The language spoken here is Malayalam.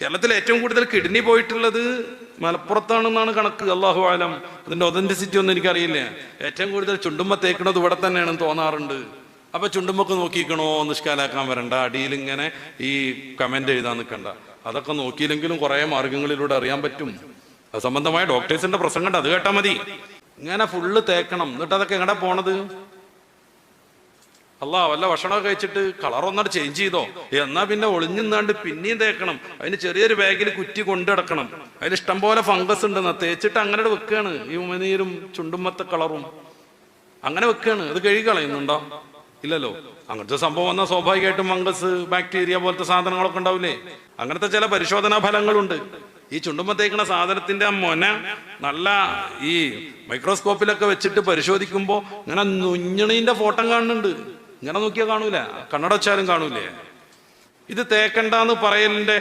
കേരളത്തിൽ ഏറ്റവും കൂടുതൽ കിഡ്നി പോയിട്ടുള്ളത് മലപ്പുറത്താണെന്നാണ് കണക്ക്. അല്ലാഹു ആലം, അതിന്റെ ഒതന്റിസിറ്റി ഒന്നും എനിക്കറിയില്ല. ഏറ്റവും കൂടുതൽ ചുണ്ടുമ്മ തേക്കുന്നത് ഇവിടെ തന്നെയാണെന്ന് തോന്നാറുണ്ട്. അപ്പൊ ചുണ്ടുമ്മക്ക് നോക്കിക്കണോ, നിഷ്കാലാക്കാൻ വരണ്ട, അടിയിൽ ഇങ്ങനെ ഈ കമന്റ് എഴുതാൻ നിൽക്കണ്ട. അതൊക്കെ നോക്കിയില്ലെങ്കിലും കുറെ മാർഗങ്ങളിലൂടെ അറിയാൻ പറ്റും. അത് സംബന്ധമായ ഡോക്ടേഴ്സിന്റെ പ്രസംഗം ഉണ്ട്, അത് കേട്ടാൽ മതി. ഇങ്ങനെ ഫുള്ള് തേക്കണം. എന്നിട്ട് അതൊക്കെ എങ്ങടെ പോണത്? വല്ല ഭക്ഷണമൊക്കെ കഴിച്ചിട്ട് കളറൊന്നാട് ചേഞ്ച് ചെയ്തോ, എന്നാ പിന്നെ ഒളിഞ്ഞിന്നാണ്ട് പിന്നെയും തേക്കണം. അതിന് ചെറിയൊരു ബാഗിൽ കുറ്റി കൊണ്ടിടക്കണം. അതിൽ ഇഷ്ടം പോലെ ഫംഗസ് ഉണ്ടെന്ന് തേച്ചിട്ട് അങ്ങനെ വെക്കുകയാണ്. ഈ ഉമനീരും ചുണ്ടുമ്മത്തെ കളറും അങ്ങനെ വെക്കുകയാണ്. അത് കഴുകി കളയുന്നുണ്ടോ? ഇല്ലല്ലോ. അങ്ങനത്തെ സംഭവം വന്നാൽ സ്വാഭാവികമായിട്ടും ഫംഗസ്, ബാക്ടീരിയ പോലത്തെ സാധനങ്ങളൊക്കെ ഉണ്ടാവില്ലേ? അങ്ങനത്തെ ചില പരിശോധനാ ഫലങ്ങളുണ്ട്. ഈ ചുണ്ടുമ്മ തേക്കുന്ന സാധനത്തിന്റെ ആ മൊന നല്ല ഈ മൈക്രോസ്കോപ്പിലൊക്കെ വെച്ചിട്ട് പരിശോധിക്കുമ്പോൾ ഇങ്ങനെ നുഞ്ഞണീന്റെ ഫോട്ടോ കാണുന്നുണ്ട്. ഇങ്ങനെ നോക്കിയാൽ കാണൂല, കണ്ണട വെച്ചാലും കാണൂലേ. ഇത് തേക്കണ്ടെന്ന് പറയലിന്റെ